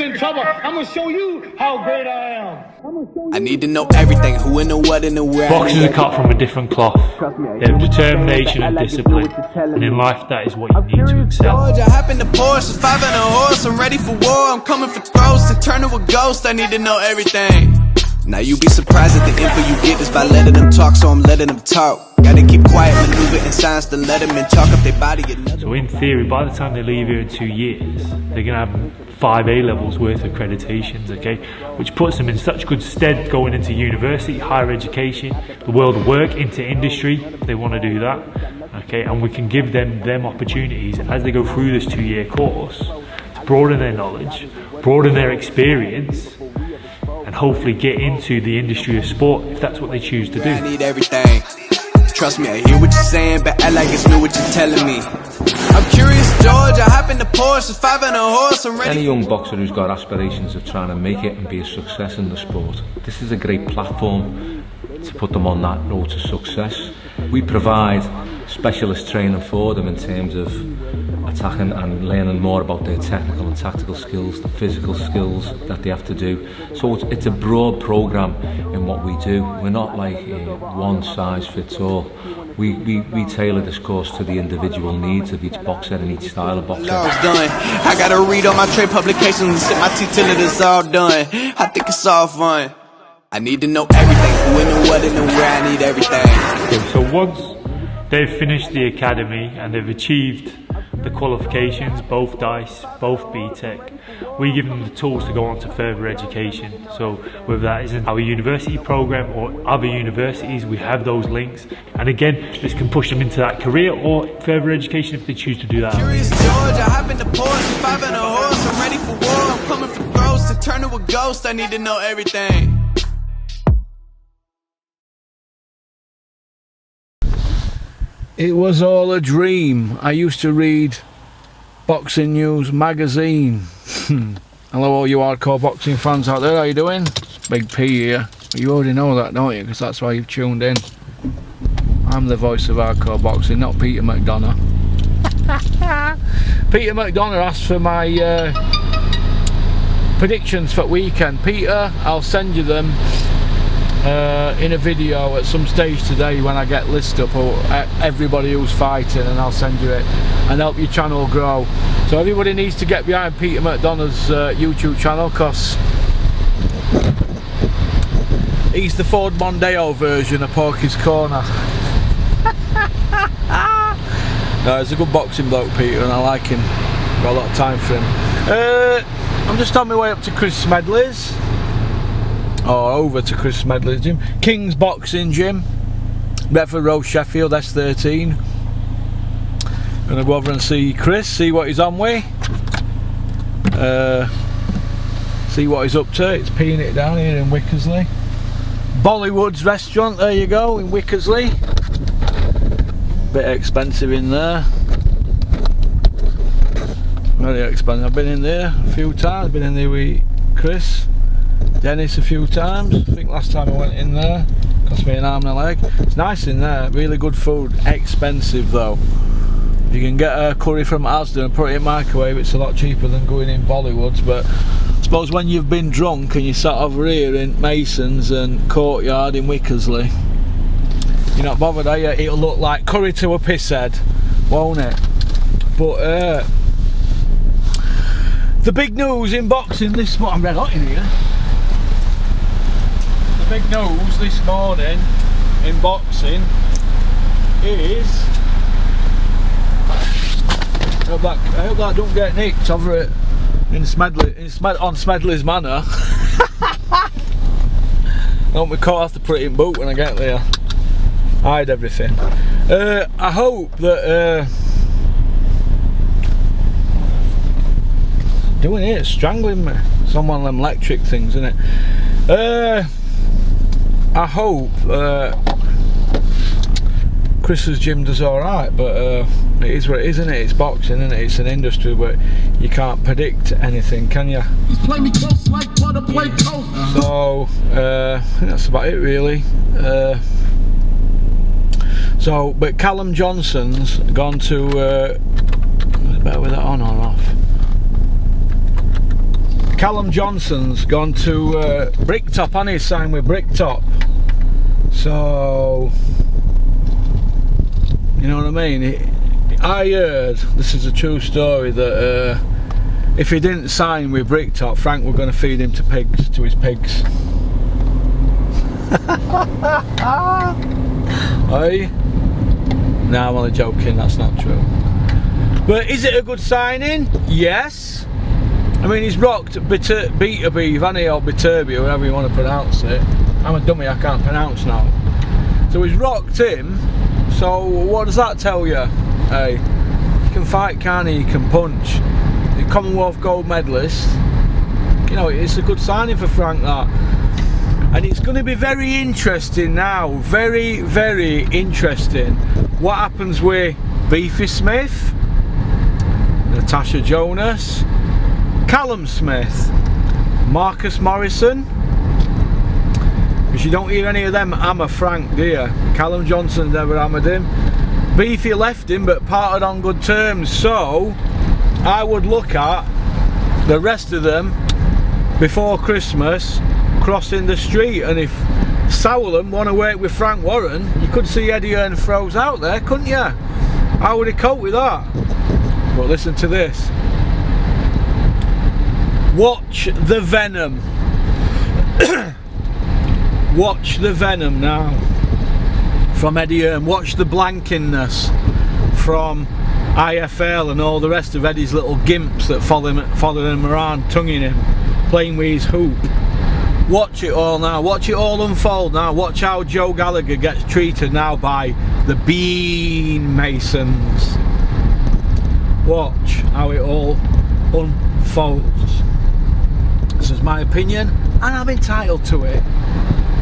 in trouble. I'm gonna show you how great I am. I need to know everything, who and the what and the where. Boxers are cut from a different cloth. They have determination and discipline, and in life that is what you need to excel. I hop in the Porsche, 5 and a horse, I'm ready for war, I'm coming for throats, to turn to a ghost, I need to know everything. Now you be surprised at the info you get is by letting them talk, so I'm letting them talk. Gotta keep quiet, maneuver in silence to let them in, talk up their body. So in theory, by the time they leave here in 2 years, they're gonna have 5 A-levels worth of accreditations, okay, which puts them in such good stead going into university, higher education, the world of work, into industry, if they want to do that, okay, and we can give them opportunities as they go through this 2-year course to broaden their knowledge, broaden their experience, and hopefully get into the industry of sport if that's what they choose to do. I need everything. Trust me, I hear what you're saying, but act like it's new what you're telling me. I'm curious, George, I hop in the Porsche, 5 and a horse, I'm ready. Any young boxer who's got aspirations of trying to make it and be a success in the sport, this is a great platform to put them on that road to success. We provide specialist training for them in terms of attacking and learning more about their technical and tactical skills, the physical skills that they have to do. So it's a broad programme in what we do. We're not like one size fits all. We tailor this course to the individual needs of each boxer and each style of boxer. I gotta read all my trade publications and sit my teeth till it is all done. I think it's all fun. I need to know everything, who and the what and the where, I need everything. Okay, so once they've finished the academy and they've achieved the qualifications, both DICE, both BTEC, we give them the tools to go on to further education. So whether that is in our university program or other universities, we have those links, and again this can push them into that career or further education if they choose to do that. Curious George, I hop in the Porsche, 5 and a horse, I'm ready for war, I'm coming for throats, to turn to a ghost, I need to know everything. It was all a dream. I used to read Boxing News magazine. Hello all you hardcore boxing fans out there, how you doing? Big P here. You already know that, don't you? Because that's why you've tuned in. I'm the voice of hardcore boxing, not Peter McDonough. Peter McDonough asked for my predictions for weekend. Peter, I'll send you them in a video at some stage today when I get list up or everybody who's fighting, and I'll send you it and help your channel grow. So everybody needs to get behind Peter McDonough's YouTube channel, because he's the Ford Mondeo version of Porky's Corner. No, he's a good boxing bloke, Peter, and I like him. Got a lot of time for him. I'm just on my way up to Chris Smedley's. Or over to Chris Smedley's gym, King's Boxing Gym, Bedford Road, Sheffield, S13. Gonna go over and see Chris, see what he's on with, see what he's up to. It's peeing it down here in Wickersley. Bollywood's restaurant, there you go, in Wickersley. Bit expensive in there. Very expensive. I've been in there a few times, been in there with Chris. Dennis a few times. I think last time I went in there cost me an arm and a leg. It's nice in there, really good food, expensive though. If you can get a curry from Asda and put it in microwave, it's a lot cheaper than going in Bollywood's. But I suppose when you've been drunk and you sat over here in Mason's and Courtyard in Wickersley, you're not bothered, are you? It'll look like curry to a pisshead, won't it? But the big news in boxing this morning, I'm red hot in here. Big news this morning in boxing is I hope that don't get nicked over it on Smedley's Manor. I hope my coat has to put it in boot when I get there. Hide everything. I hope that doing it, strangling me. It's on one of them electric things, isn't it? I hope Chris's gym does alright, but it is what it is, isn't it? It's boxing, isn't it? It's an industry where you can't predict anything, can you? So I think that's about it really. But Callum Johnson's gone to better with that on or off? Callum Johnson's gone to Bricktop, and he's signed with Bricktop. So, you know what I mean? I heard, this is a true story, that if he didn't sign with Bricktop, Frank were going to feed him to his pigs. Hey? No, I'm only joking, that's not true. But is it a good signing? Yes. I mean, he's rocked Beta Beef, hasn't he, or Biturbia, whatever you want to pronounce it. I'm a dummy, I can't pronounce now. So he's rocked him, so what does that tell you? Hey, he can fight, can't he? He can punch. The Commonwealth gold medalist. You know, it's a good signing for Frank, that. And it's going to be very interesting now, very, very interesting, what happens with Beefy Smith, Natasha Jonas, Callum Smith, Marcus Morrison, because you don't hear any of them hammer Frank, do you? Callum Johnson never hammered him. Beefy left him but parted on good terms, so I would look at the rest of them before Christmas crossing the street, and if Sowland want to work with Frank Warren, you could see Eddie Hearn throws out there, couldn't you? How would he cope with that? But listen to this. Watch the venom. Watch the venom now from Eddie Hearn. Watch the blankiness from IFL and all the rest of Eddie's little gimps that follow him around, tonguing him, playing with his hoop. Watch it all now. Watch it all unfold now. Watch how Joe Gallagher gets treated now by the Bean Masons. Watch how it all unfolds. This is my opinion, and I'm entitled to it.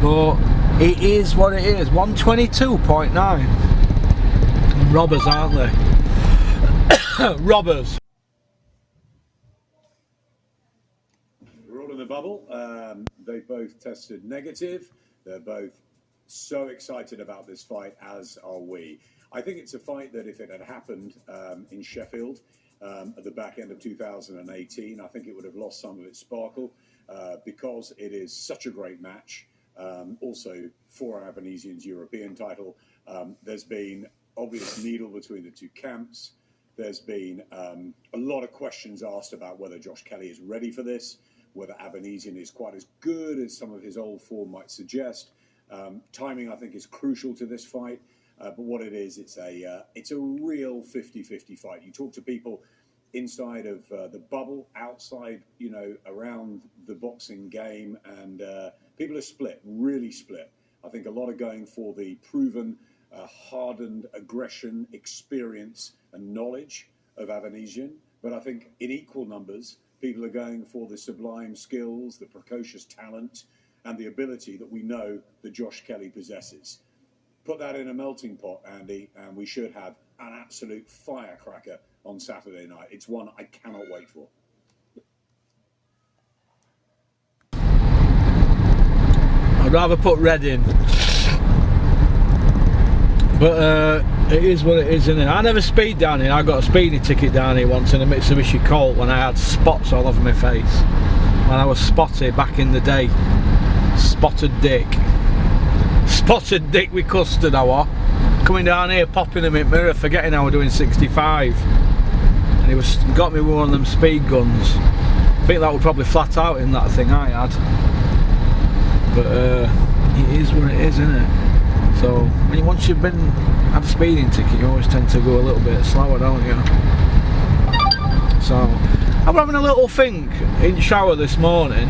But it is what it is. 122.9. Robbers, aren't they? Robbers. We're all in the bubble. They both tested negative. They're both so excited about this fight, as are we. I think it's a fight that if it had happened in Sheffield at the back end of 2018, I think it would have lost some of its sparkle because it is such a great match. Also, for our Avanesian's European title, there's been obvious needle between the two camps. There's been a lot of questions asked about whether Josh Kelly is ready for this, whether Avanesian is quite as good as some of his old form might suggest. Timing, I think, is crucial to this fight. But what it is, it's a real 50-50 fight. You talk to people inside of the bubble, outside, you know, around the boxing game, and people are split, really split. I think a lot are going for the proven, hardened aggression, experience, and knowledge of Avanesian. But I think in equal numbers, people are going for the sublime skills, the precocious talent, and the ability that we know that Josh Kelly possesses. Put that in a melting pot, Andy, and we should have an absolute firecracker on Saturday night. It's one I cannot wait for. I'd rather put red in. But it is what it is, isn't it? I never speed down here. I got a speeding ticket down here once in a Mitsubishi Colt when I had spots all over my face. When I was spotted back in the day. Spotted dick. Spotted dick with custard, I was. Coming down here, popping him in mirror, forgetting I was doing 65. And he got me with one of them speed guns. I think that would probably flat out in that thing I had. But it is what it is, isn't it? So once you've had a speeding ticket, you always tend to go a little bit slower, don't you? So I'm having a little think in the shower this morning,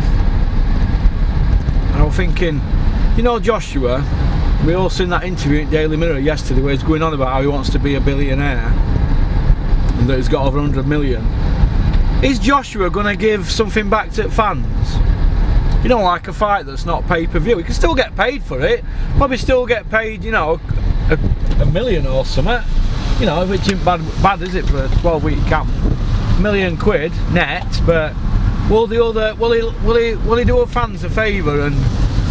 and I was thinking, you know, Joshua, we all seen that interview in Daily Mirror yesterday where he's going on about how he wants to be a billionaire and that he's got over 100 million. Is Joshua going to give something back to fans? You know, like a fight that's not pay-per-view. He can still get paid for it. Probably still get paid, you know, a million or something. You know, which isn't bad, is it, for a 12-week camp? £1 million net, but will he do our fans a favour and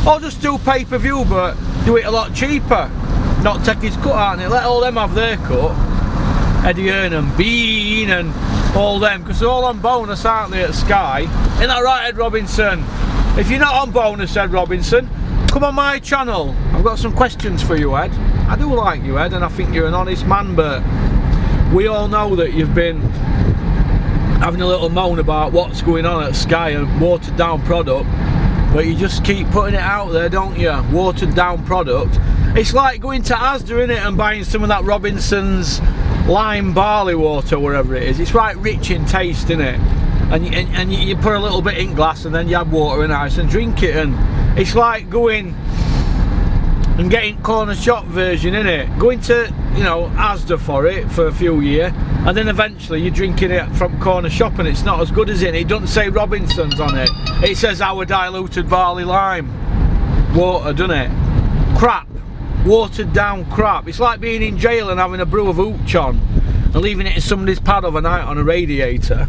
or just do pay-per-view but do it a lot cheaper? Not take his cut out and let all them have their cut. Eddie Hearn and Bean and all them, because they're all on bonus, aren't they, at Sky? Isn't that right, Ed Robinson? If you're not on bonus, Ed Robinson, come on my channel. I've got some questions for you, Ed. I do like you, Ed, and I think you're an honest man, but we all know that you've been having a little moan about what's going on at Sky and watered down product, but you just keep putting it out there, don't you? Watered down product. It's like going to Asda, innit, and buying some of that Robinson's lime barley water, whatever it is. It's right rich in taste, innit? And you put a little bit in glass and then you add water and ice and drink it, and it's like going and getting corner shop version, innit? Going to, you know, Asda for it for a few years, and then eventually you're drinking it from corner shop and it's not as good as it. It doesn't say Robinson's on it. It says our diluted barley lime water, doesn't it? Crap. Watered down crap. It's like being in jail and having a brew of hooch on and leaving it in somebody's pad overnight on a radiator.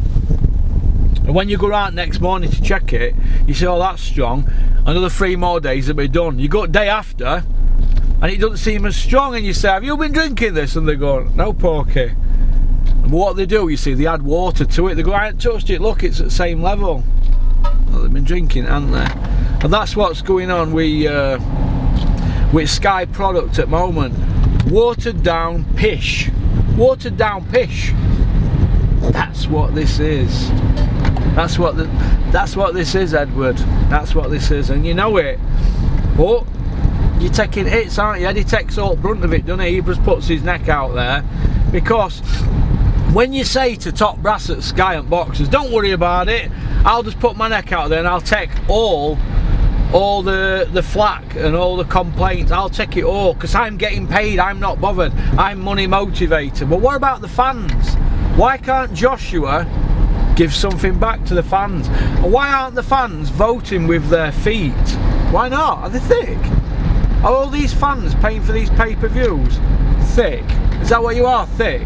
And when you go out next morning to check it, you say, oh, that's strong. Another 3 more days it'll be done. You go day after and it doesn't seem as strong, and you say, have you been drinking this? And they go, no, Porky. And what they do, you see, they add water to it. They go, I haven't touched it, look, it's at the same level. Well, they've been drinking, haven't they? And that's what's going on with Sky product at the moment. Watered down pish. Watered down pish. That's what this is. That's what this is, Edward. That's what this is, and you know it. But you're taking hits, aren't you? Eddie takes all brunt of it, doesn't he? He just puts his neck out there, because when you say to top brass at Sky and boxers, don't worry about it, I'll just put my neck out there and I'll take all the flack and all the complaints, I'll take it all, because I'm getting paid, I'm not bothered, I'm money motivated. But what about the fans? Why can't Joshua give something back to the fans? And why aren't the fans voting with their feet? Why not? Are they thick? Are all these fans paying for these pay-per-views thick? Is that what you are, thick?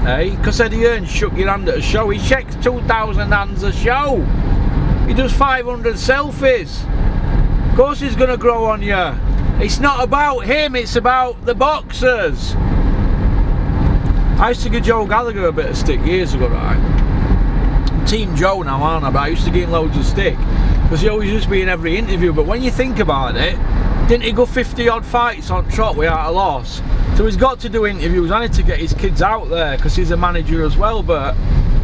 Hey, because Eddie Hearn shook your hand at a show. He checks 2,000 hands a show. He does 500 selfies. Of course he's going to grow on you. It's not about him, it's about the boxers. I used to give Joe Gallagher a bit of stick years ago, right? I'm Team Joe now, aren't I? But I used to give him loads of stick, because he always used to be in every interview. But when you think about it, didn't he go 50 odd fights on trot without a loss? So he's got to do interviews. I need to get his kids out there, because he's a manager as well. But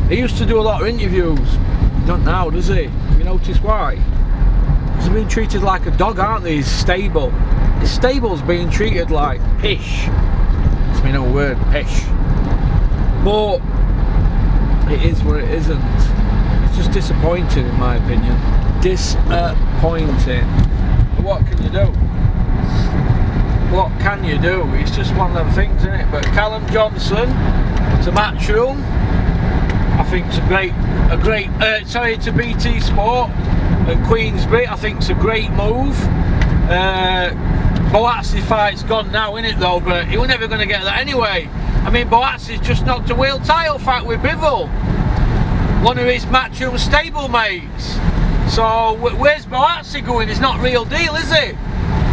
he used to do a lot of interviews. He don't now, does he? Have you noticed why? He's being treated like a dog, aren't they? His stable. His stable's being treated like pish. It's been a word, pish. But it is what it isn't. It's just disappointing, in my opinion. Disappointing. But what can you do? What can you do? It's just one of them things, isn't it? But Callum Johnson to Matchroom, I think it's to BT Sport and Queensbury, I think it's a great move. Boazzi fight's gone now, innit, though, but he was never going to get that anyway. I mean, Boazzi's just knocked a world title fight with Bivol, one of his Matchroom stablemates. So where's Boazzi going? It's not real deal, is it?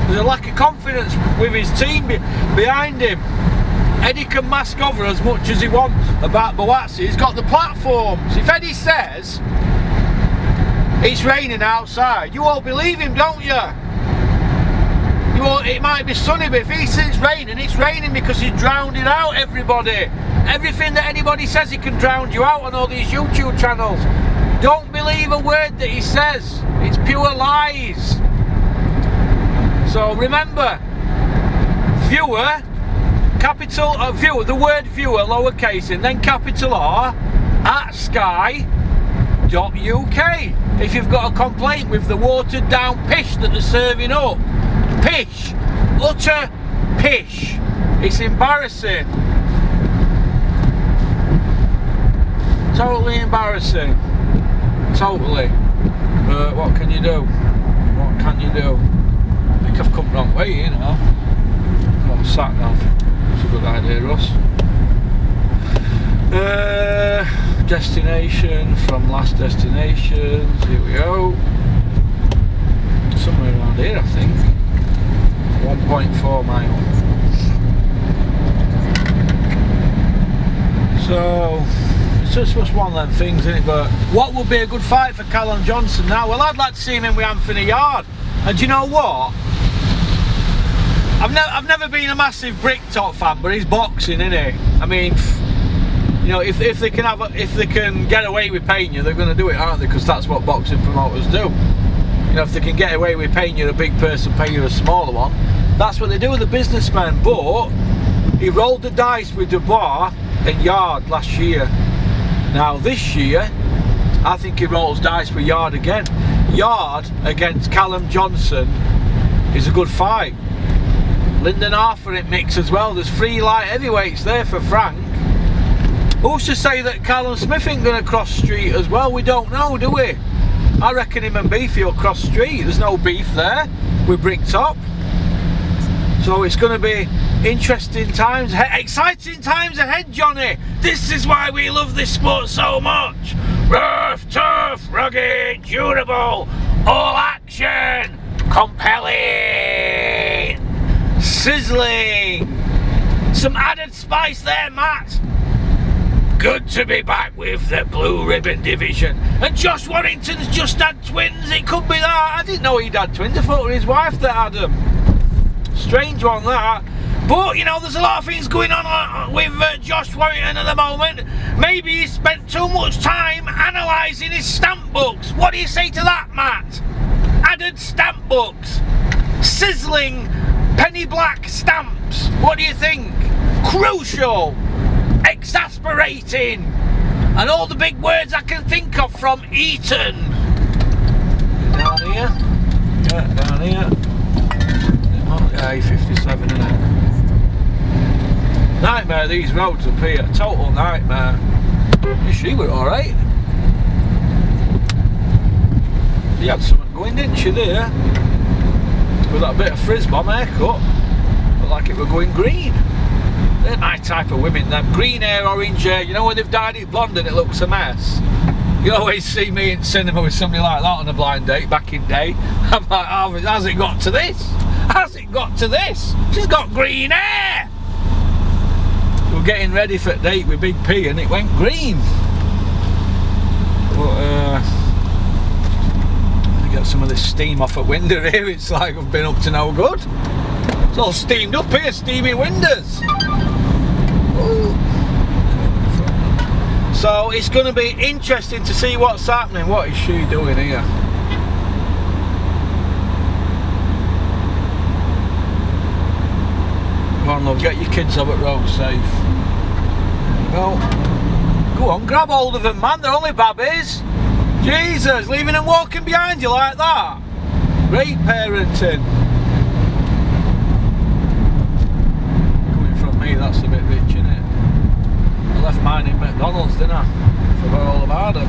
There's a lack of confidence with his team behind him. Eddie can mask over as much as he wants about Boazzi. He's got the platforms. If Eddie says it's raining outside, you all believe him, don't you? It might be sunny, but if he says it's raining because he's drowned it out, everybody. Everything that anybody says, he can drown you out on all these YouTube channels. Don't believe a word that he says. It's pure lies. So remember, viewer, capital viewer, the word viewer, lowercase and then capital R, at sky.uk. If you've got a complaint with the watered down pish that they're serving up. Pish, utter pish. It's embarrassing. Totally embarrassing. Totally. But what can you do? What can you do? I think I've come the wrong way, you know. Oh, sat nav. It's a good idea, Russ. Destination from last destinations. Here we go. Somewhere around here, I think. 1.4 miles. So just one of them things, isn't it? But what would be a good fight for Callum Johnson now? Well, I'd like to see him in with Anthony Yard. And do you know what? I've never been a massive Bricktop fan, but he's boxing, isn't he? I mean, you know, if they can get away with paying you, they're going to do it, aren't they? Because that's what boxing promoters do. You know, if they can get away with paying you a big person, pay you a smaller one, that's what they do with the businessmen. But he rolled the dice with Dubois and Yard last year. Now this year, I think he rolls dice with Yard again. Yard against Callum Johnson is a good fight. Lyndon Arthur in mix as well. There's 3 light heavyweights there for Frank. Who's to say that Callum Smith ain't going to cross street as well? We don't know, do we? I reckon him and Beefy will cross street. There's no beef there with Bricktop. So it's going to be interesting times, exciting times ahead, Johnny. This is why we love this sport so much. Rough, tough, rugged, durable, all action, compelling, sizzling. Some added spice there, Matt. Good to be back with the Blue Ribbon Division. And Josh Warrington's just had twins. It could be that. I didn't know he'd had twins. I thought it was his wife that had them. Strange one, that. But, you know, there's a lot of things going on with Josh Warrington at the moment. Maybe he spent too much time analysing his stamp books. What do you say to that, Matt? Added stamp books. Sizzling penny black stamps. What do you think? Crucial. Exasperating. And all the big words I can think of from Eton. Down here. Yeah, down here. A57, isn't it? Nightmare, these roads up here, total nightmare. She were alright. She had something going, didn't she, there? With that bit of frizz bomb haircut. Looked like it were going green. They're my type of women, them. Green hair, orange hair. You know when they've dyed it blonde and it looks a mess? You always see me in cinema with somebody like that on a blind date back in day. I'm like, oh, how's it got to this? How's it got to this? She's got green hair! We're getting ready for a date with Big P and it went green. But, I get some of this steam off at window here. It's like I've been up to no good. It's all steamed up here, steamy windows. Ooh. So it's going to be interesting to see what's happening. What is she doing here? Come on, love, get your kids over at road safe. Well, go on, grab hold of them, man. They're only babbies. Jesus, leaving them walking behind you like that. Great parenting. Coming from me, that's a bit rich, innit? I left mine in McDonald's, didn't I? Forgot all about them.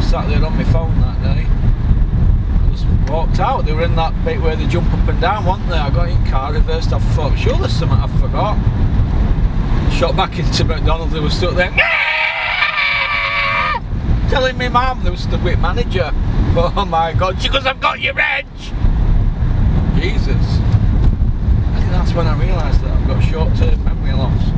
Sat there on my phone that day. I just walked out. They were in that bit where they jump up and down, weren't they? I got in car, reversed. I thought, sure, there's something I forgot. Shot back into McDonald's. They were stuck there. Telling me mum, there was the wit manager. Oh my God, she goes, I've got your reg. Jesus. I think that's when I realised that I've got short-term memory loss.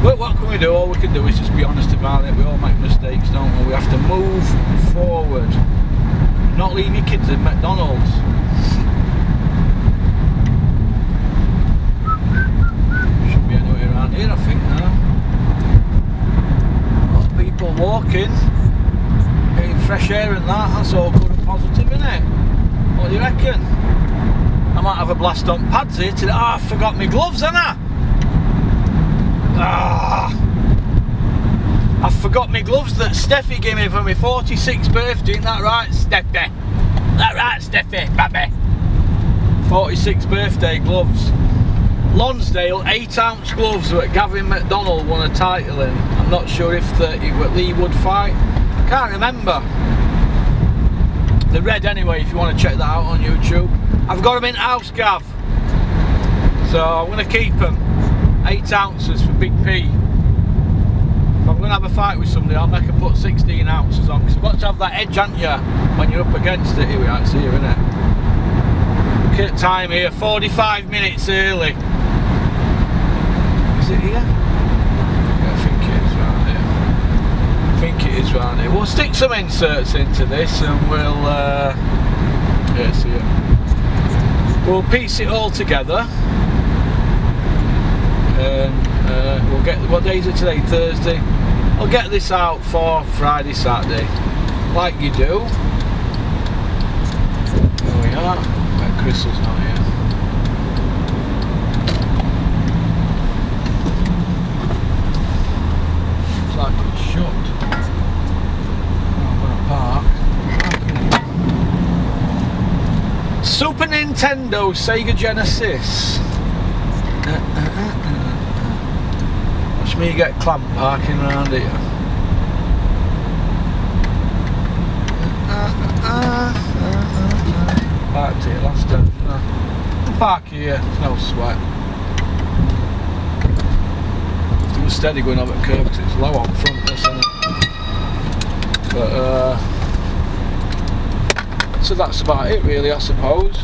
But what can we do? All we can do is just be honest about it. We all make mistakes, don't we? We have to move forward. Not leave your kids in McDonald's. Should be anywhere around here, I think, now. People walking, getting fresh air and that's all good and positive, isn't it? What do you reckon? I might have a blast on pads here today. I forgot my gloves, haven't I? I forgot my gloves that Steffi gave me for my 46th birthday. Isn't that right, Steffi? That right, Steffi, baby? 46th birthday gloves. Lonsdale 8-ounce gloves that Gavin McDonald won a title in. I'm not sure if it was Lee Wood fight. Can't remember. They're red anyway if you want to check that out on YouTube. I've got them in house, Gav. So I'm going to keep them. 8 ounces for Big P. If I'm going to have a fight with somebody, I'll make them put 16 ounces on. Because you've got to have that edge, haven't you? When you're up against it. Here we are, it's here, isn't it? Look at time here, 45 minutes early. Is it here? Yeah, I think it is right there. think it is round here. We'll stick some inserts into this and we'll see it. We'll piece it all together and we'll get, what day is it today? Thursday. I'll get this out for Friday, Saturday, like you do. There we are. Bet Crystal's not here. Looks like it's shut. I'm gonna park. Super Nintendo, Sega Genesis. Watch me get clamped parking around here. Parked here last time, didn't I? I'll park here, it's no sweat. It was steady going over the curb because it's low on front, this, isn't it? But so that's about it really, I suppose.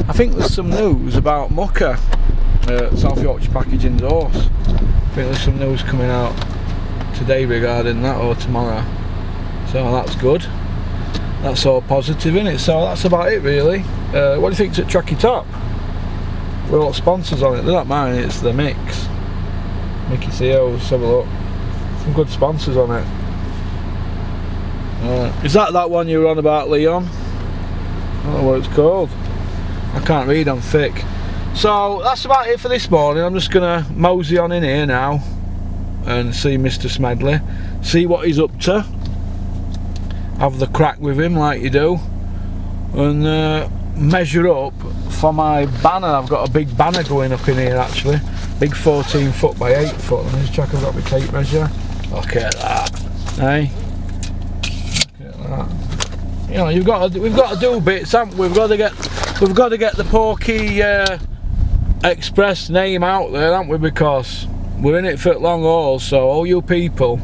I think there's some news about Mucker, South Yorkshire Packaging's horse. I think there's some news coming out today regarding that, or tomorrow. So that's good. That's all positive, isn't it? So that's about it really. What do you think's at Tracky Top? We've got sponsors on it. They're not mine, it's the Mix. Mickey Theo's, have a look. Some good sponsors on it. Is that one you were on about, Leon? I don't know what it's called. I can't read, I'm thick. So that's about it for this morning. I'm just gonna mosey on in here now and see Mr. Smedley, see what he's up to, have the crack with him like you do, and measure up for my banner. I've got a big banner going up in here actually, big 14 foot by 8 foot. Let me just check I've got my tape measure. Look at that, hey? Look at that. You know, we've got to do bits, haven't we? We've got to get the Porky Express name out there, haven't we? Because we're in it for long haul. So all you people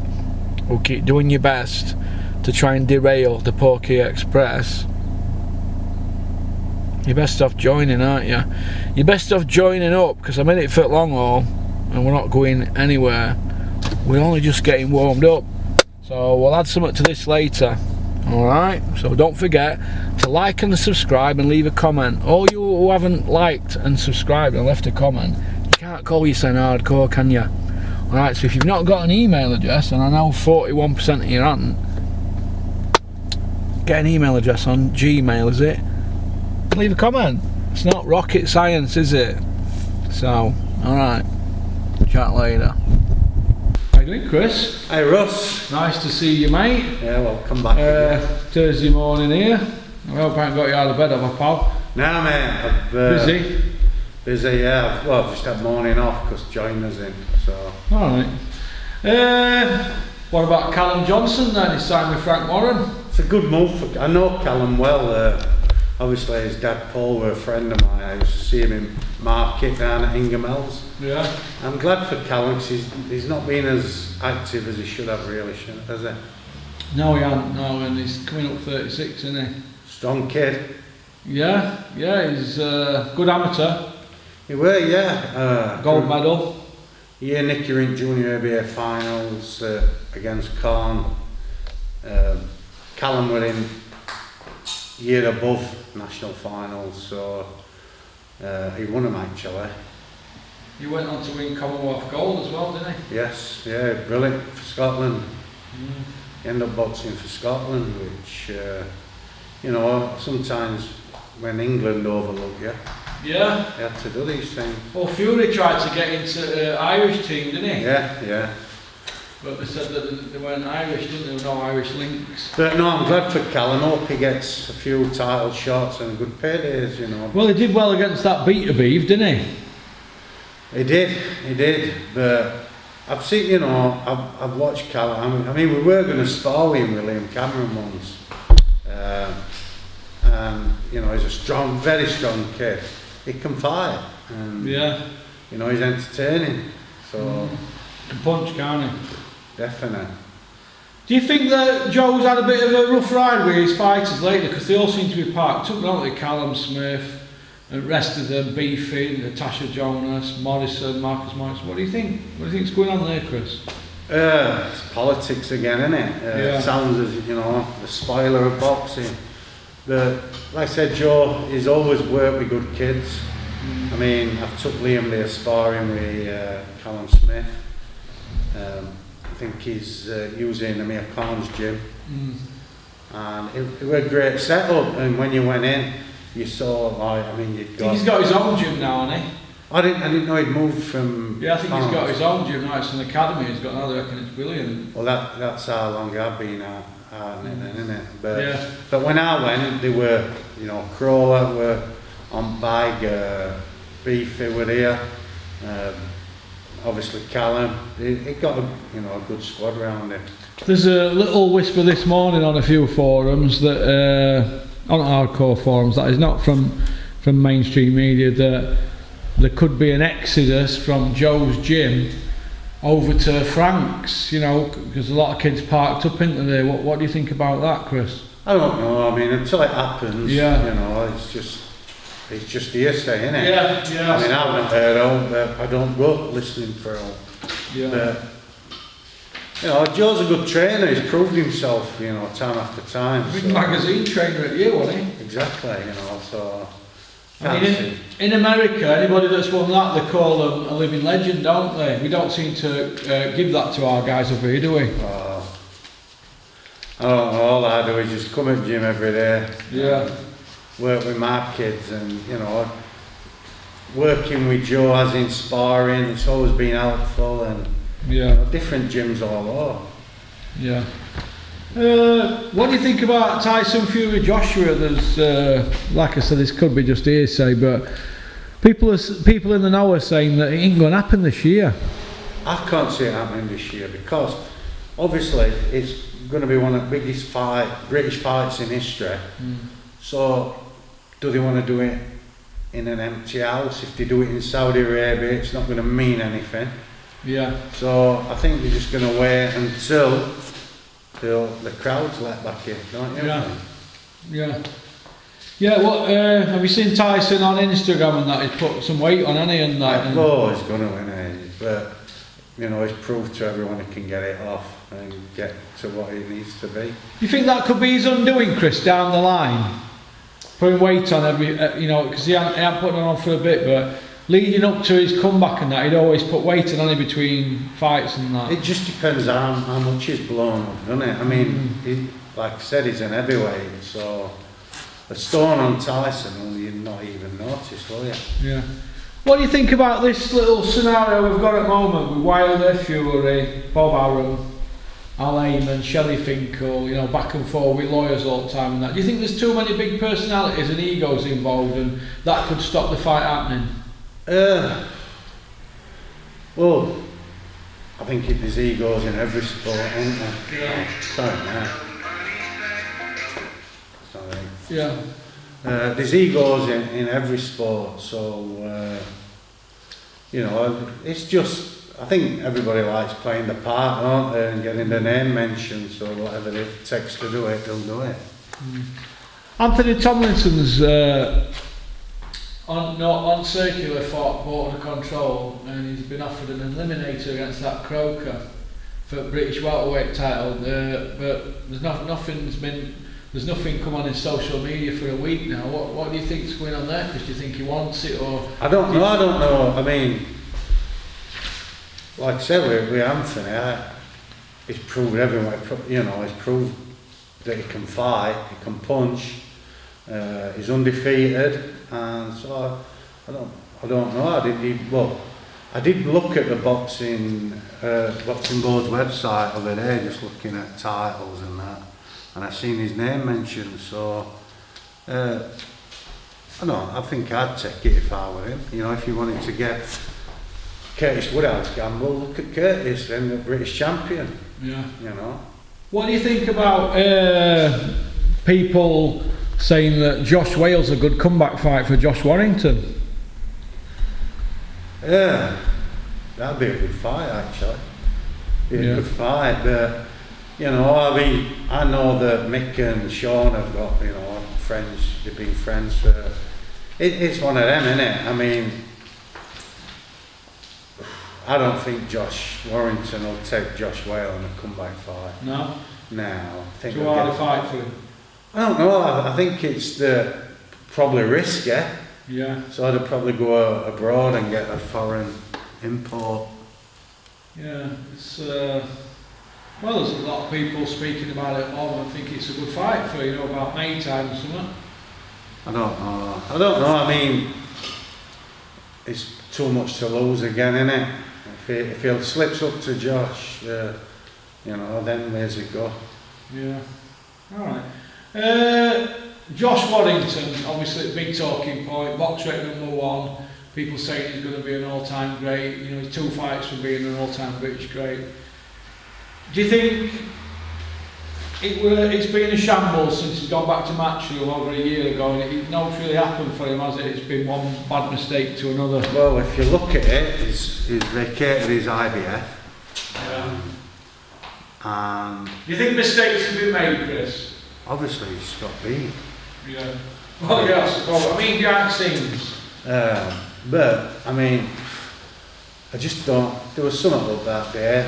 who keep doing your best to try and derail the Porky Express, you're best off joining, aren't you? You're best off joining up, because I'm in it for long haul and we're not going anywhere. We're only just getting warmed up. So we'll add something to this later. Alright, so don't forget to like and subscribe and leave a comment. All you who haven't liked and subscribed and left a comment, you can't call yourself hardcore, can you? Alright, so if you've not got an email address, and I know 41% of you haven't, get an email address on Gmail, is it? Leave a comment. It's not rocket science, is it? So, alright, chat later. How you doing, Chris? Hey Russ. Nice to see you, mate. Yeah, well, come back again. Thursday morning here. I hope I haven't got you out of bed, have I, pal? No, mate. Busy? Busy, yeah. I've just had morning off because Joiner's in, so... Alright. What about Callum Johnson then? He's signed with Frank Warren. It's a good move for... I know Callum well. Obviously his dad Paul were a friend of mine. I used to see him in market down at Ingermells. Yeah. I'm glad for Callum because he's not been as active as he should have really, has he? No, he hasn't, no, and he's coming up 36, isn't he? Strong kid. Yeah, he's a good amateur. He were, yeah. Gold medal. Yeah, Nicky in Junior ABA finals against Corn. Callum were in year above national finals, so he won them actually. He went on to win Commonwealth gold as well, didn't he? Yes, yeah, brilliant for Scotland. He ended up boxing for Scotland, which, you know, sometimes when England overlook you, yeah, you have to do these things. Well, Fury tried to get into Irish team, didn't he? Yeah. But they said that they weren't Irish, didn't they? There were no Irish links. But no, I'm glad for Callum. Hope he gets a few title shots and good paydays, you know. Well, he did well against that Beta Beef, didn't he? He did, but I've seen, you know, I've watched Callum. I mean, we were going to spar him with Liam Cameron once, and you know, he's a strong, very strong kid. He can fight, and yeah, you know, he's entertaining. So, can punch, can't he? Definitely. Do you think that Joe's had a bit of a rough ride with his fighters lately? Because they all seem to be parked up, don't they? Callum Smith, the rest of them beefing, Natasha Jonas, Morrison, Marcus Morrison. What do you think? What do you think's going on there, Chris? It's politics again, isn't it? It sounds as, you know, the spoiler of boxing. But like I said, Joe, he's always worked with good kids. I mean, I've took Liam there sparring with Callum Smith. I think he's using Amir Khan's gym. And it was a great setup. And when you went in, you saw, like, I mean, you'd got... He's got his own gym now, hasn't he? I didn't know he'd moved from... Yeah, I think he's got his own gym now. It's an academy he's got now. I reckon it's brilliant. Well, that's how long I've been at it, isn't it? But when I went, they were, you know, Crawler were on bag, Beefy were here, obviously Callum. It got a good squad round it. There's a little whisper this morning on a few forums that on hardcore forums, that is not from mainstream media, that there could be an exodus from Joe's gym over to Frank's, you know, because a lot of kids parked up into there. What do you think about that, Chris? I don't know. I mean, until it happens, you know, it's just hearsay, isn't it? Yeah. I mean, I've not heard of, but I don't go listening for all. Yeah. But, you know, Joe's a good trainer. He's proved himself, you know, time after time. Big magazine trainer at you, wasn't he? Exactly, you know, so... I mean, in America, anybody that's won that, they call them a living legend, don't they? We don't seem to give that to our guys over here, do we? I don't know, all I do is just come at the gym every day. Yeah. Work with my kids, and, you know, working with Joe as in sparring, it's always been helpful, and you know, different gyms all over. Yeah. What do you think about Tyson Fury Joshua? There's, like I said, this could be just hearsay, but people in the know are saying that it ain't going to happen this year. I can't see it happening this year because obviously it's going to be one of the biggest British fights in history. So do they want to do it in an empty house? If they do it in Saudi Arabia, it's not going to mean anything. Yeah. So I think they're just going to wait until the crowd's let back in, don't you? Yeah. What have you seen Tyson on Instagram and that? He's put some weight on, hasn't he? And that. Oh, he's going to win it, but you know, he's proved to everyone he can get it off and get to what he needs to be. You think that could be his undoing, Chris, down the line? Putting weight on every, you know, because he hadn't put it on for a bit, but leading up to his comeback and that, he'd always put weight on it between fights and that. It just depends how much he's blown up, doesn't it? I mean, like I said, he's an heavyweight, so a stone on Tyson, you'd not even notice, will you? Yeah. What do you think about this little scenario we've got at the moment with Wilder, Fury, Bob Arum, Al Heyman, Shelley Finkel, you know, back and forth with lawyers all the time and that? Do you think there's too many big personalities and egos involved and that could stop the fight happening? Well, I think there's egos in every sport, isn't there? Yeah. Sorry. Yeah. There's egos in every sport, so you know, it's just, I think everybody likes playing the part, don't they, and getting their name mentioned, so whatever it takes to do it, they'll do it. Anthony Tomlinson's on circular fought Border Control, and he's been offered an eliminator against that Croker for British welterweight title, but there's nothing come on in social media for a week now. What do you think's going on there? Because do you think he wants it, or? I don't know. I mean, like I said with Anthony, he's proved everywhere. You know, he's proved that he can fight, he can punch. He's undefeated, and so I don't know. I did look at the boxing board's website over there, just looking at titles and that, and I seen his name mentioned. So I think I'd take it if I were him. You know, if you wanted to get Curtis Woodhouse gamble, look at Curtis, then the British champion. Yeah. You know. What do you think about people saying that Josh Wales a good comeback fight for Josh Warrington? Yeah, that'd be a good fight actually. Be a good fight, but you know, I mean, I know that Mick and Sean have got, you know, friends. They've been friends for. It's one of them, isn't it? I mean, I don't think Josh Warrington will take Josh Whale in a comeback fight. No? No. I think Too hard to fight for him? I don't know. I think it's probably risky. Yeah. So I'd probably go abroad and get a foreign import. Yeah, it's well, there's a lot of people speaking about it all and think it's a good fight for, you know, about May time or something. I don't know. I mean, it's too much to lose again, innit? If he slips up to Josh, you know, then where's it go? Yeah. All right. Josh Warrington, obviously a big talking point, box rate #1. People saying he's going to be an all-time great. You know, he's 2 fights from being an all-time British great. Do you think it's been a shambles since he's gone back to Matchroom over a year ago, and nothing's really happened for him, has it? It's been one bad mistake to another. Well, if you look at it, he's vacated his IBF. And do you think mistakes have been made, Chris? Obviously, he's got beat. Yeah. Well, yeah, I suppose. I mean, behind the scenes. But, I mean, I just don't... There was something up that day.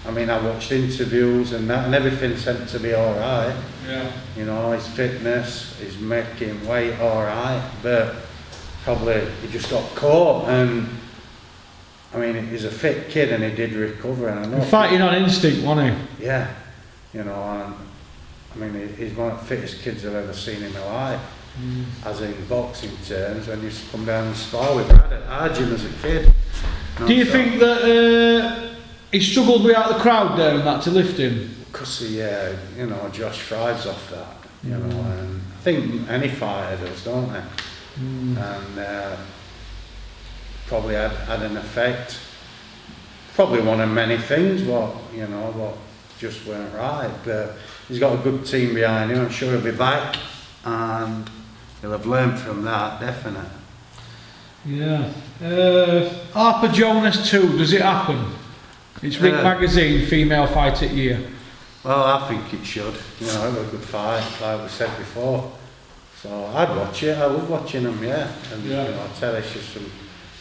I mean, I watched interviews and that, and everything seemed to be all right. Yeah. You know, his fitness, his making weight all right, but probably he just got caught. And I mean, he's a fit kid and he did recover. And I know fighting on instinct, wasn't he? Yeah. You know, and I mean, he's one of the fittest kids I've ever seen in my life. As in boxing terms, when you come down and spar with him. I had him as a kid. Do you think that he struggled without the crowd there and that to lift him? Because you know, Josh thrives off that, you know, and I think any fighter does, don't they? And probably had an effect. Probably one of many things, what just weren't right. But he's got a good team behind him. I'm sure he'll be back, and he'll have learned from that, definitely. Yeah. Harper Jonas 2, does it happen? It's Ring Magazine, Female Fight at Year. Well, I think it should. You know, it was a good fight, like we said before. So I'd watch it. I love watching them, yeah. And you know, I tell you, it's just from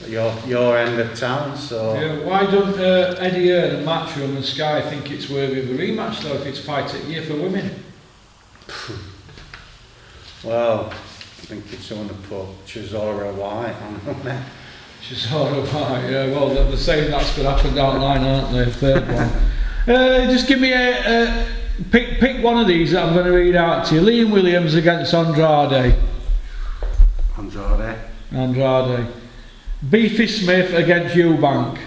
your end of town. So yeah. Why don't Eddie Hearn and Matchroom and Sky think it's worthy of a rematch though? If it's Fight at Year for women. Well, I think it's going to put Chisora White on there. Chisora White, yeah. Well, they're saying that's going to happen down the line, aren't they? Third one. Just give me pick one of these that I'm going to read out to you. Liam Williams against Andrade. Andrade. Beefy Smith against Eubank.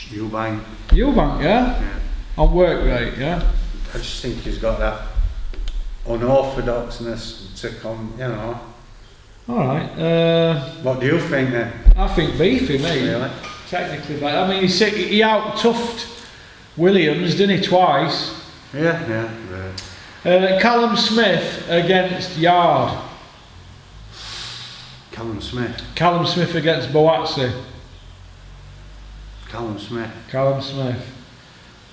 Eubank, yeah? On work rate, yeah? I just think he's got that unorthodoxness to come, you know. Alright. What do you think then? I think Beefy, mate. Really? Technically, but I mean, he out-toughed Williams, didn't he, twice? Yeah. Callum Smith against Yard. Callum Smith. Callum Smith against Boatsi. Callum Smith.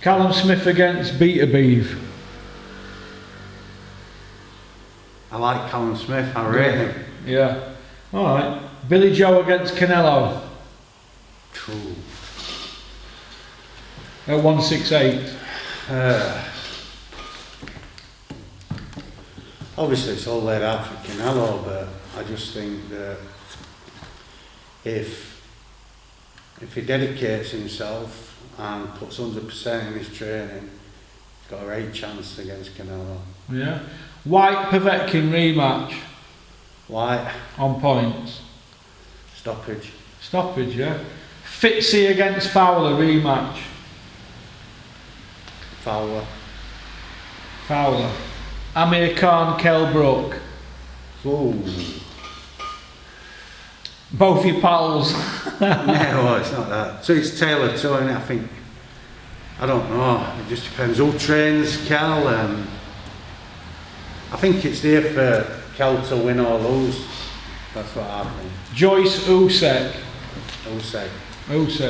Callum Smith against Beaterbeeve. I like Callum Smith, I rate him. Yeah. Alright. Billy Joe against Canelo. Cool. At 168. Obviously it's all laid out for Canelo, but I just think that if he dedicates himself and puts 100% in his training, he's got a great chance against Canelo. Yeah. White Povetkin rematch. White. On points. Stoppage, yeah. Fitzy against Fowler rematch. Fowler. Amir Khan, Kell Brook. Ooh. Both your pals. No, well, it's not that. So it's Taylor too, and I think, I don't know, it just depends who trains Cal. I think it's there for Cal to win or lose. That's what I think. Joyce Usyk,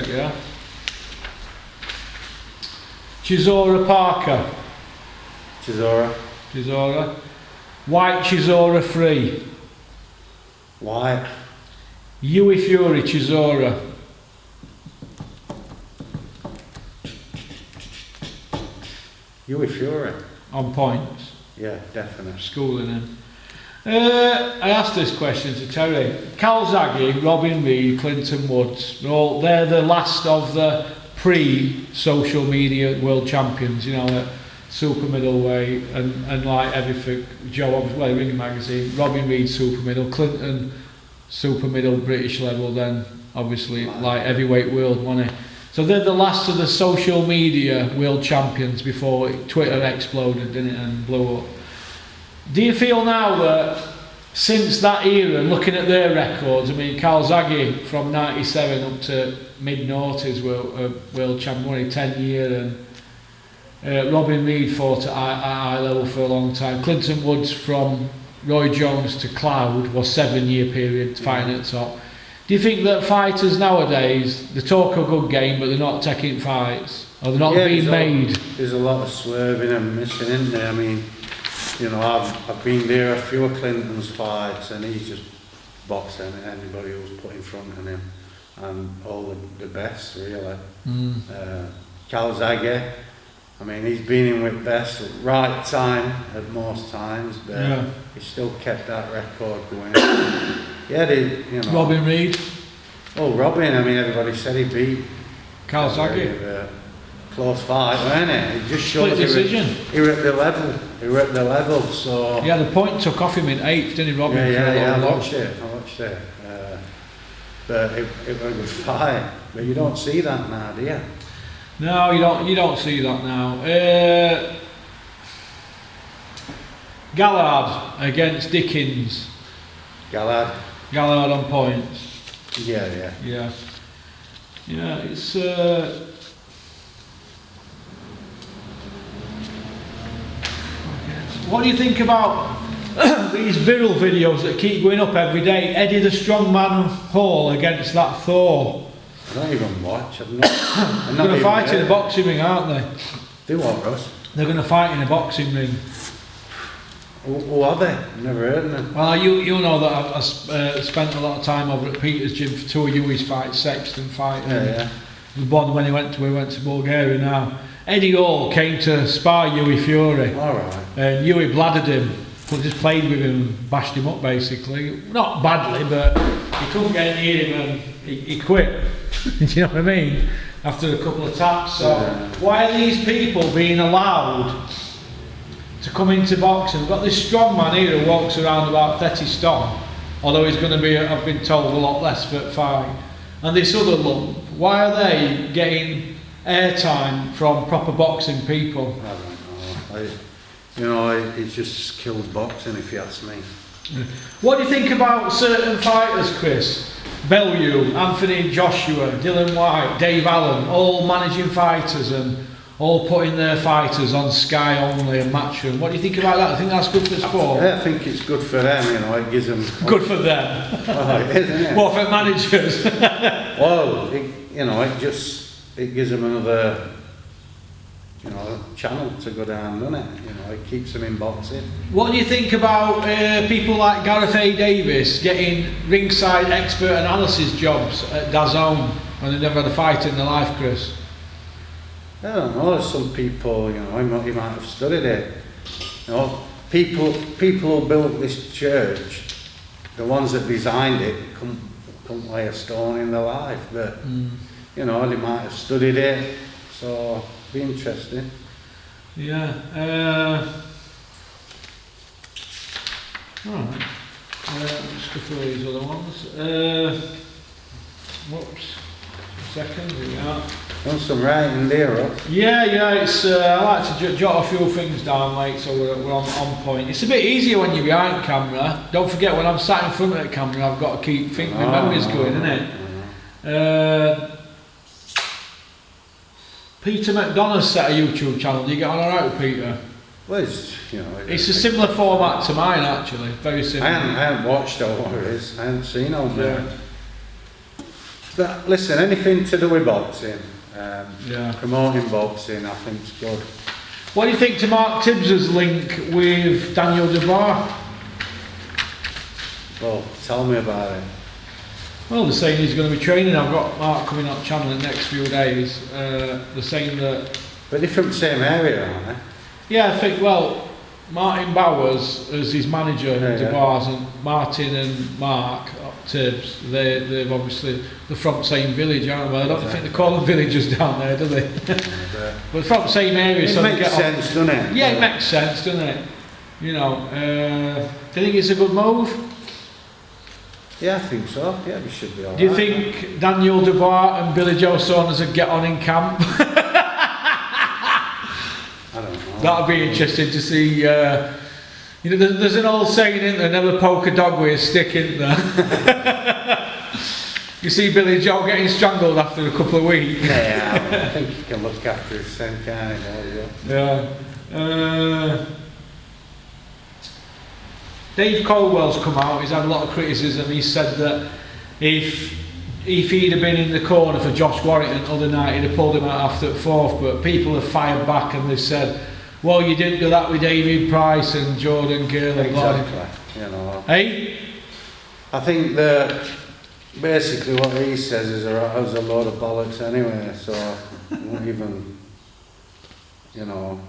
yeah. Chisora Parker. Chisora. White Chisora Free. White. Yui Fury, Chisora. Yui Fury. On points. Yeah, definitely. Schooling him. I asked this question to Terry. Calzaghe, Robin Reid, Clinton Woods, they're the last of the pre-social media world champions, you know, at super middleweight and like everything. Joe, obviously, Ring Magazine, Robin Reid super middle, Clinton super middle British level, then obviously like heavyweight world money. So they're the last of the social media world champions before Twitter exploded, didn't it, and blew up. Do you feel now that since that era, looking at their records, I mean, Calzaghe from 97 up to mid-noughties world champion, only 10 years, and Robin Reid fought at high level for a long time. Clinton Woods from Roy Jones to Cloud was 7-year period fighting at the top. Do you think that fighters nowadays, they talk a good game but they're not taking fights, or they're not being made? There's a lot of swerving and missing, isn't there? I mean, you know, I've been there a few of Clinton's fights, and he's just boxing anybody who's put in front of him, and all the best really. Calzaghe, I mean, he's been in with best at right time at most times, but he still kept that record going. You know. Robin Reid. Oh, Robin! I mean, everybody said he beat Calzaghe. Close fight, wasn't it? It just shows he were at the level. He were at the level, so... Yeah, the point took off him in 8th, didn't he, Robin? I watched it. But it was a good fight. But you don't see that now, do you? No, you don't see that now. Gallard against Dickens. Gallard on points. Yeah, it's... What do you think about these viral videos that keep going up every day? Eddie the Strongman Hall against that Thor. I don't even watch. I'm going to fight in a boxing ring, aren't they? Do what, Russ? They're going to fight in a boxing ring. Who are they? Never heard of them. Well, you know that I spent a lot of time over at Peter's gym for 2 of Yui's fights, Sexton fight. The one when we went to Bulgaria now. Eddie Hall came to spar Yui Fury. Alright. And Yui bladdered him, but just played with him and bashed him up basically. Not badly, but he couldn't get near him and he quit. Do you know what I mean? After a couple of taps. So why are these people being allowed to come into boxing? We've got this strong man here who walks around about 30 stone, although he's going to be, I've been told, a lot less for fight. And this other lump, why are they getting airtime from proper boxing people? I don't know. It just kills boxing, if you ask me. What do you think about certain fighters, Chris? Bellew, Anthony Joshua, Dylan White, Dave Allen, all managing fighters and all putting their fighters on Sky only and Matchroom. What do you think about that? I think that's good for sport. I think it's good for them, you know, it gives them... Good for them? Oh, it is, isn't it? What, for managers? Well, it gives them another, channel to go down, doesn't it? It keeps them in boxing. What do you think about people like Gareth A. Davis getting ringside expert analysis jobs at DAZN when they never had a fight in their life, Chris? I don't know, some people, he might have studied it. People who built this church, the ones that designed it, couldn't lay a stone in their life, but, they might have studied it, so it'd be interesting. Yeah. Alright. Just go through these other ones. Whoops. A second, here we are. Done some writing there, Ross. Yeah, it's, I like to jot a few things down, mate, so we're on point. It's a bit easier when you're behind camera. Don't forget, when I'm sat in front of the camera, I've got to keep my memories going, innit? Peter McDonough's set a YouTube channel. Do you get on alright with Peter? Well, it's a similar format to mine, actually. Very similar. I haven't watched all what it is. I haven't seen all that. But listen, anything to do with boxing, promoting boxing, I think is good. What do you think to Mark Tibbs's link with Daniel Dubois? Well, tell me about it. Well, they're saying he's going to be training. I've got Mark coming on channel in the next few days. They're saying that... But they're from the same area, aren't they? Yeah, I think, well, Martin Bowers as his manager at Dubois, and Martin and Mark Tibbs, they've obviously, they're from the same village, aren't they? I don't think they call them villagers down there, do they? But from the same area, so it makes sense, doesn't it? Yeah, it makes sense, doesn't it? You know, do you think it's a good move? Yeah, I think so. Yeah, we should be alright. Do you think Daniel Dubois and Billy Joe Saunders would get on in camp? I don't know. That'd be interesting to see. You know, there's an old saying, isn't there? Never poke a dog with a stick, isn't there? You see Billy Joe getting strangled after a couple of weeks. Yeah, I think he can look after his son, kind of. Yeah. Dave Colwell's come out. He's had a lot of criticism. He said that if he'd have been in the corner for Josh Warrington the other night, he'd have pulled him out after the fourth. But people have fired back and they've said, well, you didn't do that with David Price and Jordan Gill. Exactly. You know. Hey? I think that basically what he says is a load of bollocks anyway, so I won't even, you know.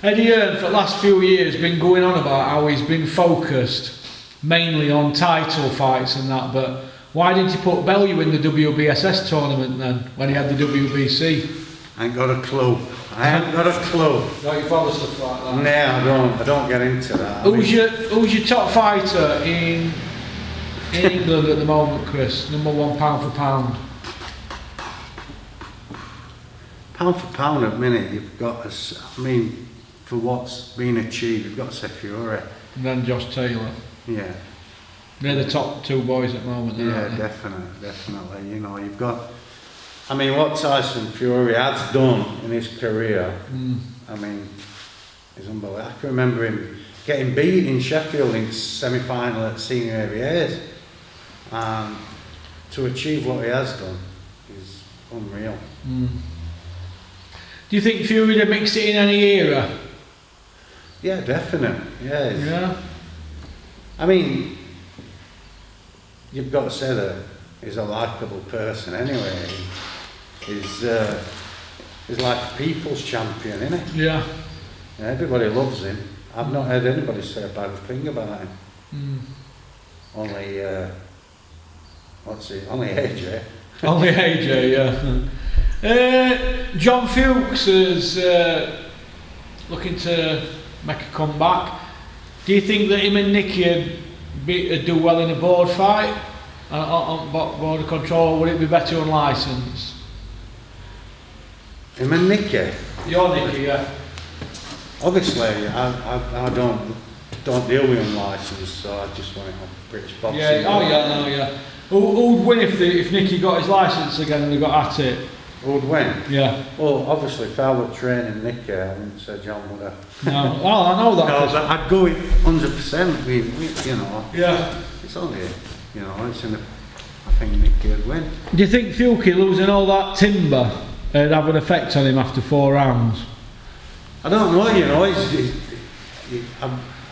Eddie Hearn for the last few years been going on about how he's been focused mainly on title fights and that, but why didn't he put Bellew in the WBSS tournament then, when he had the WBC? I ain't got a clue. I haven't got a clue. Don't you follow stuff like that? No, I don't get into that. Who's your top fighter in England at the moment, Chris? Number one pound for pound. Pound for pound at the minute, you've got, for what's been achieved, you've got to say Fury. And then Josh Taylor. Yeah. They're the top two boys at the moment. Yeah, definitely. You know, you've got, what Tyson Fury has done in his career, is unbelievable. I can remember him getting beat in Sheffield in semi-final at senior AVAs, and to achieve what he has done is unreal. Do you think Fury would have mixed it in any era? Yeah, definitely. Yeah. You've got to say that he's a likeable person anyway. He's like a people's champion, isn't he? Yeah. Everybody loves him. I've not heard anybody say a bad thing about him. Only, only AJ. Only AJ, yeah. John Fuchs is looking to make a comeback. Do you think that him and Nicky would do well in a board fight on border control, or would it be better unlicensed? Him and Nicky? You're Nicky, yeah. Obviously, I don't deal with unlicensed, so I just want it on British boxing. Yeah. Who'd win if Nicky got his licence again and they got at it? Who'd win? Yeah. Well, obviously, if I were training Nicky, I wouldn't say John would have. No, well, I know that. No, but I'd go with 100% with, you know. Yeah. It's only, you know, it's in the, I think Nicky would win. Do you think Fuki losing all that timber would have an effect on him after 4 rounds? I don't know, you know,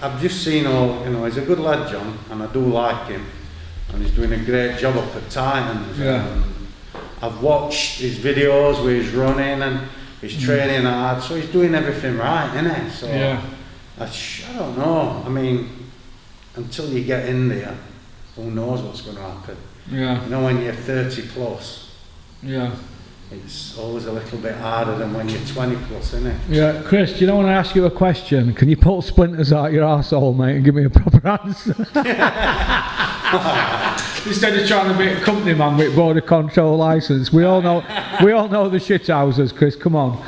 I've just seen he's a good lad, John, and I do like him, and he's doing a great job up at Titans. Yeah. I've watched his videos where he's running and he's training hard, so he's doing everything right, isn't he? So yeah. I don't know. I mean, until you get in there, who knows what's going to happen? Yeah. You know, when you're 30 plus, yeah, it's always a little bit harder than when you're 20 plus, isn't it? Yeah, Chris, do you know when I ask you a question, can you pull splinters out your arsehole, mate, and give me a proper answer? Instead of trying to be a company man with border control licence, we all know the shithouses, Chris. Come on.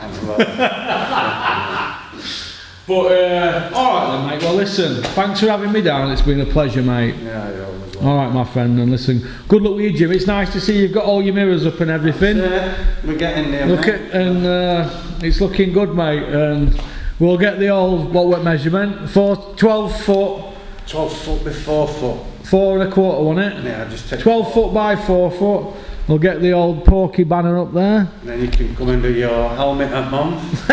But all right then, mate. Well, listen, thanks for having me down. It's been a pleasure, mate. Yeah, you always love. All right, my friend. And listen, good luck with you, Jim. It's nice to see you've got all your mirrors up and everything. We're getting there. Look mate. It's looking good, mate. And we'll get the old measurement? 12 foot. 12 foot by 4 foot. 4 1/4, wasn't it? Yeah, just take 12 foot by 4 foot. We'll get the old Porky banner up there. Then you can come and do your helmet a month.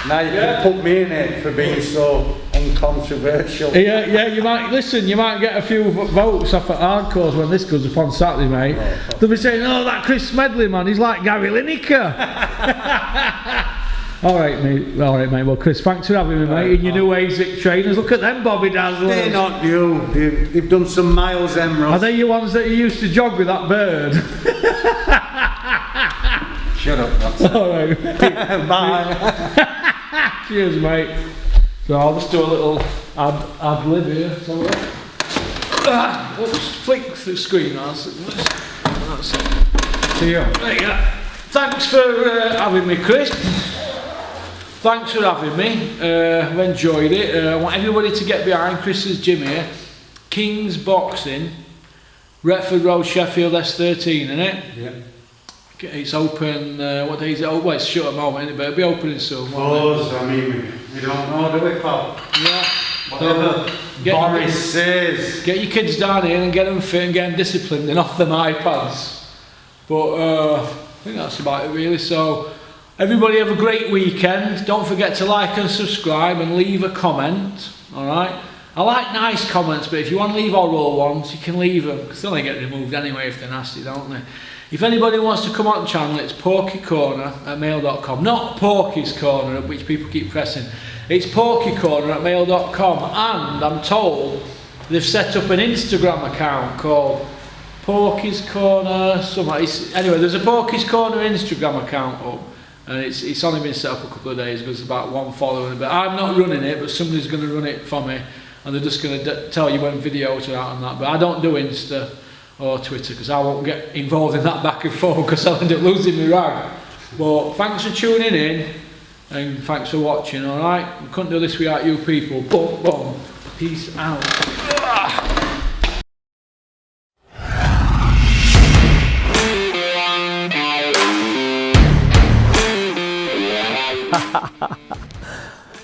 Now you can put me in it for being so uncontroversial. Yeah, you might listen. You might get a few votes off at Hardcores when this goes up on Saturday, mate. They'll be saying, "Oh, that Chris Smedley man, he's like Gary Lineker." All right, mate. Well, Chris, thanks for having me, mate. And your new ASIC trainers. Look at them, Bobby Dazzlers. They're not new. They've done some miles, Emerald. Are they your ones that you used to jog with that bird? Shut up. That's all right. Bye. Cheers, mate. So I'll just do a little ad lib here. So, oops, flick the screen. That's it. See you. There you go. Thanks for having me, Chris. Thanks for having me. I've enjoyed it. I want everybody to get behind Chris's gym here. King's Boxing, Retford Road, Sheffield, S13, innit? Yeah. It's open, what day is it? Oh, well, it's shut at the moment, but it'll be opening soon. Close, I mean, we don't know, do we, pal? Yeah. Whatever Boris says. Get your kids down here and get them fit and get them disciplined and off them iPads. But I think that's about it, really. So, everybody have a great weekend. Don't forget to like and subscribe and leave a comment, alright? I like nice comments, but if you want to leave oral ones, you can leave them, because they only get removed anyway if they're nasty, don't they? If anybody wants to come on the channel, it's porkycorner@mail.com. Not Porky's Corner, which people keep pressing. It's porkycorner@mail.com, and I'm told they've set up an Instagram account called Porky's Corner. Anyway, there's a Porky's Corner Instagram account up, and it's only been set up a couple of days because there's about one follower. But I'm not running it, but somebody's going to run it for me, and they're just going to tell you when videos are out and that. But I don't do Insta or Twitter because I won't get involved in that back and forth because I'll end up losing my rag. But thanks for tuning in and thanks for watching, alright? We couldn't do this without you people. Boom, boom. Peace out.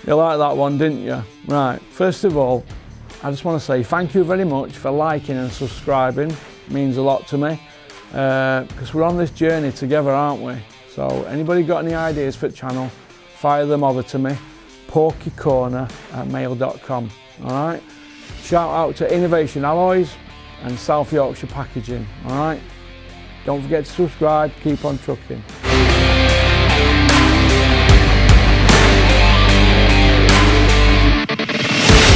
You liked that one, didn't you? Right, first of all, I just want to say thank you very much for liking and subscribing. It means a lot to me because we're on this journey together, aren't we? So anybody got any ideas for the channel, fire them over to me, porkycorner@mail.com. Alright? Shout out to Innovation Alloys and South Yorkshire Packaging. Alright? Don't forget to subscribe, keep on trucking.